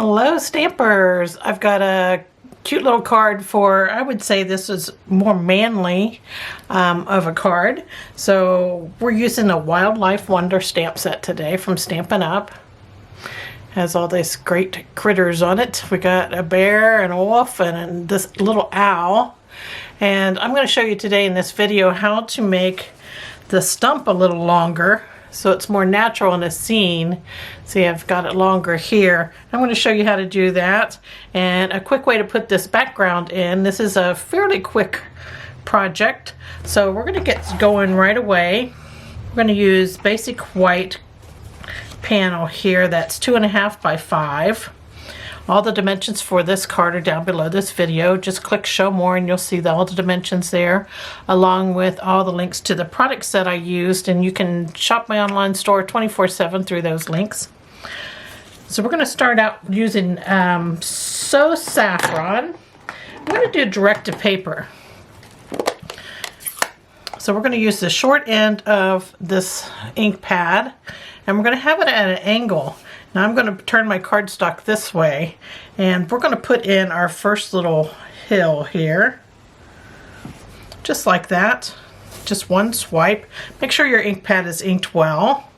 Hello Stampers! I've got a cute little card for, I would say this is more manly of a card. So we're using a Wildlife Wonder stamp set today from Stampin' Up. Has all these great critters on it. We got a bear, and a wolf, and this little owl. And I'm going to show you today in this video how to make the stump a little longer so it's more natural in a scene. See, I've got it longer here. I'm going to show you how to do that and a quick way to put this background in. This is a fairly quick project, so we're going to get going right away. We're going to use basic white panel here that's 2.5 by 5. All the dimensions for this card are down below this video. Just click show more and you'll see all the dimensions there, along with all the links to the products that I used, and you can shop my online store 24/7 through those links. So we're going to start out using Saffron. I'm going to do direct to paper. So we're going to use the short end of this ink pad, and we're going to have it at an angle. Now I'm going to turn my cardstock this way, and we're going to put in our first little hill here, just like that. Just one swipe. Make sure your ink pad is inked well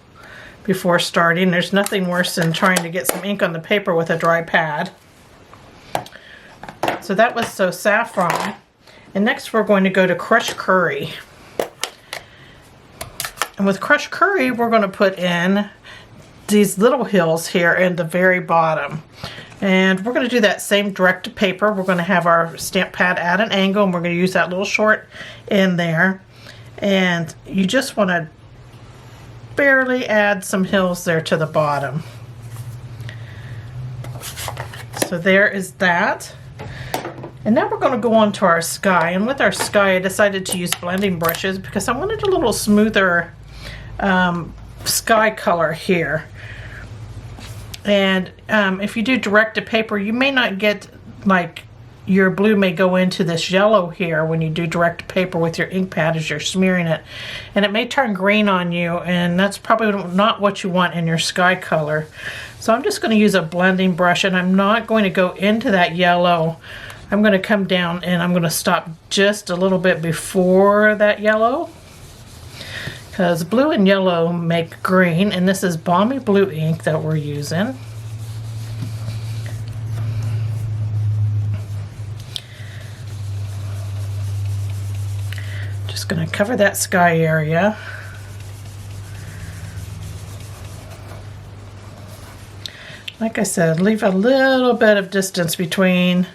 before starting. There's nothing worse than trying to get some ink on the paper with a dry pad. So that was Saffron. And next we're going to go to crushed curry. And with crushed curry, we're going to put in these little hills here in the very bottom. And we're going to do that same direct to paper. We're going to have our stamp pad at an angle, and we're going to use that little short end there. And you just want to barely add some hills there to the bottom. So there is that. And now we're going to go on to our sky. And with our sky, I decided to use blending brushes because I wanted a little smoother sky color here. And if you do direct to paper, you may not get, like, your blue may go into this yellow here when you do direct to paper with your ink pad as you're smearing it, and it may turn green on you, and that's probably not what you want in your sky color. So I'm just going to use a blending brush, and I'm not going to go into that yellow. I'm going to come down and I'm going to stop just a little bit before that yellow, because blue and yellow make green, and this is Balmy Blue ink that we're using. Just going to cover that sky area. Like I said, leave a little bit of distance between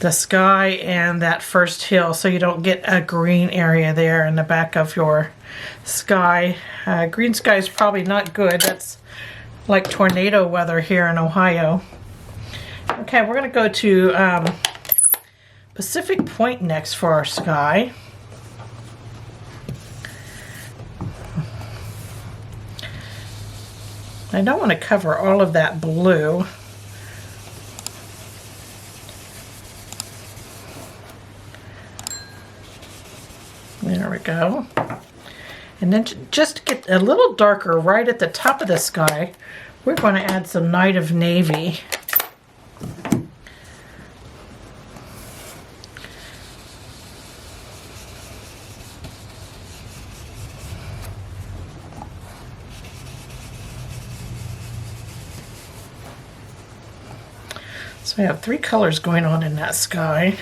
the sky and that first hill so you don't get a green area there in the back of your sky. Green sky is probably not good. That's like tornado weather here in Ohio. Okay, we're going to go to Pacific Point next for our sky. I don't want to cover all of that blue. There we go. And then just to get a little darker right at the top of the sky, we're going to add some Night of Navy. So we have 3 colors going on in that sky.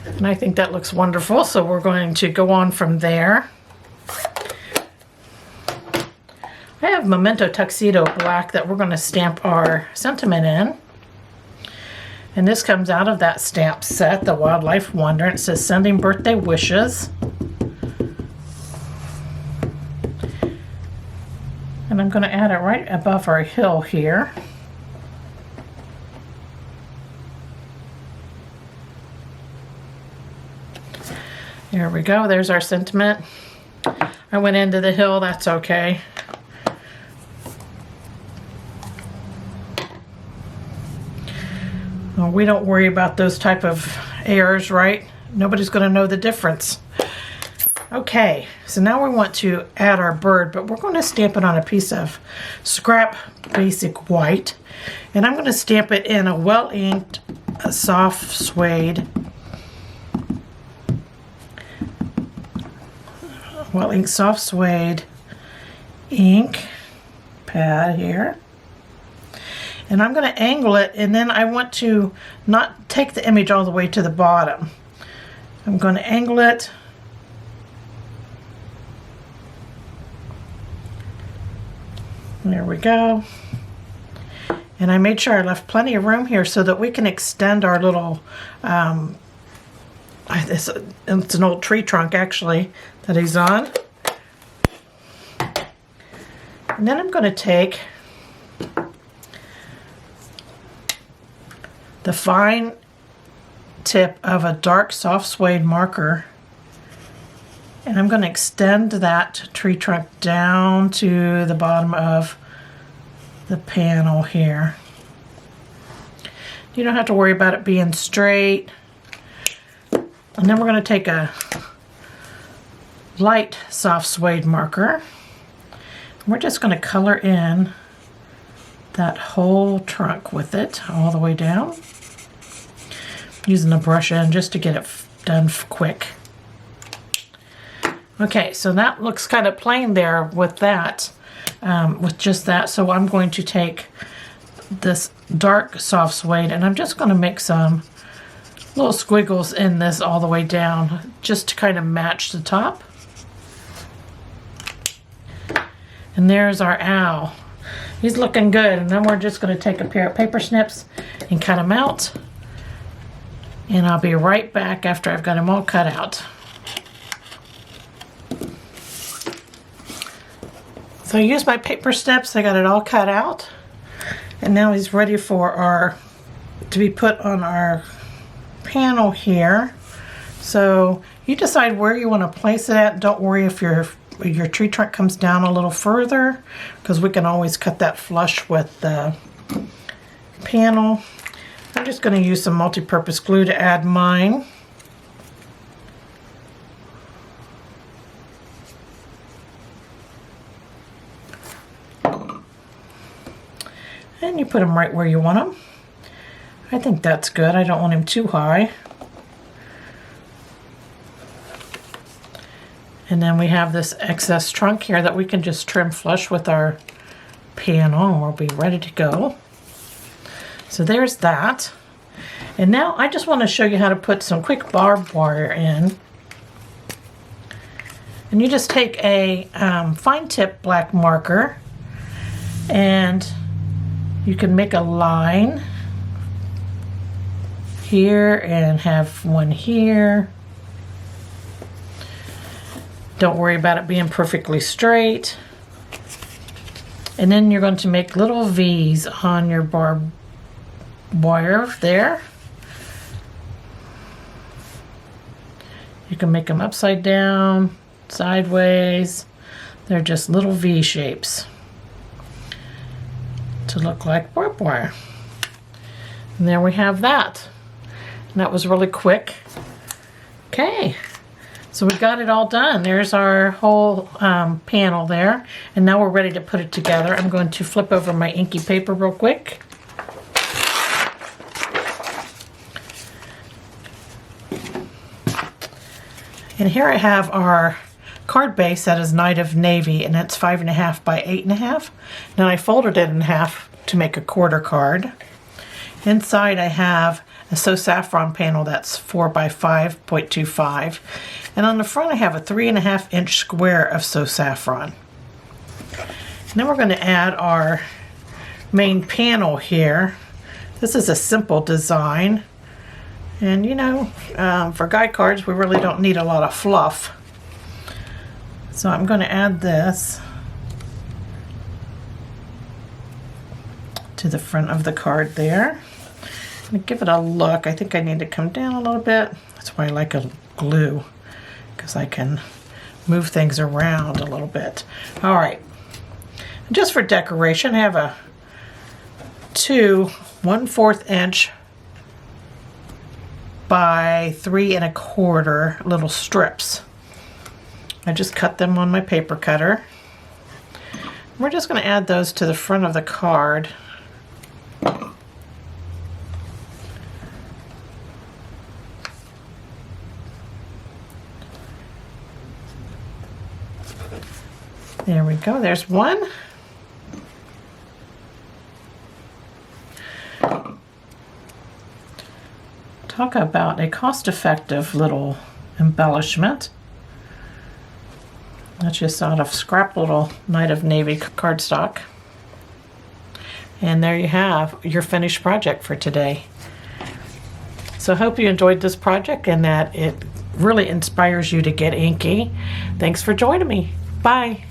And I think that looks wonderful, so we're going to go on from there. I have Memento Tuxedo Black that we're going to stamp our sentiment in. And this comes out of that stamp set, the Wildlife Wonder. It says Sending Birthday Wishes. And I'm going to add it right above our hill here. There we go, there's our sentiment. I went into the hill, that's okay. Well, we don't worry about those type of errors, right? Nobody's going to know the difference. Okay, so now we want to add our bird, but we're going to stamp it on a piece of scrap basic white. And I'm going to stamp it in a well-inked, soft suede, ink pad here. And I'm going to angle it, and then I want to not take the image all the way to the bottom. I'm going to angle it. There we go. And I made sure I left plenty of room here so that we can extend our little, it's an old tree trunk actually that he's on. And then I'm going to take the fine tip of a dark soft suede marker, and I'm going to extend that tree trunk down to the bottom of the panel here. You don't have to worry about it being straight. And then we're going to take a light soft suede marker. We're just going to color in that whole trunk with it all the way down, using the brush end just to get it done quick. Okay, so that looks kind of plain there with that, with just that. So I'm going to take this dark soft suede and I'm just going to make some little squiggles in this all the way down just to kind of match the top. And there's our owl. He's looking good. And then we're just going to take a pair of paper snips and cut him out. And I'll be right back after I've got him all cut out. So I used my paper snips, I got it all cut out. And now he's ready for to be put on our panel here. So you decide where you want to place it at. Don't worry if your tree trunk comes down a little further, because we can always cut that flush with the panel. I'm just going to use some multi-purpose glue to add mine. And you put them right where you want them. I think that's good. I don't want him too high. And then we have this excess trunk here that we can just trim flush with our panel and we'll be ready to go. So there's that. And now I just want to show you how to put some quick barbed wire in. And you just take a fine tip black marker and you can make a line here and have one here. Don't worry about it being perfectly straight. And then you're going to make little V's on your barbed wire there. You can make them upside down, sideways. They're just little V shapes to look like barbed wire. And there we have that. And that was really quick. Okay. So we got it all done. There's our whole panel there. And now we're ready to put it together. I'm going to flip over my inky paper real quick. And here I have our card base that is Night of Navy, and it's 5.5 by 8.5. Then I folded it in half to make a quarter card. Inside I have a So Saffron panel that's 4 by 5.25. And on the front I have a 3.5 inch square of So Saffron. And then we're going to add our main panel here. This is a simple design. And you know, for guide cards we really don't need a lot of fluff. So I'm going to add this to the front of the card there. And give it a look. I think I need to come down a little bit. That's why I like a glue, because I can move things around a little bit. All right. Just for decoration, I have two 1/4 inch by 3 1/4 little strips. I just cut them on my paper cutter. We're just going to add those to the front of the card. There we go, there's one. Talk about a cost-effective little embellishment. That's just out of scrap little Night of Navy cardstock. And there you have your finished project for today. So I hope you enjoyed this project and that it really inspires you to get inky. Thanks for joining me. Bye.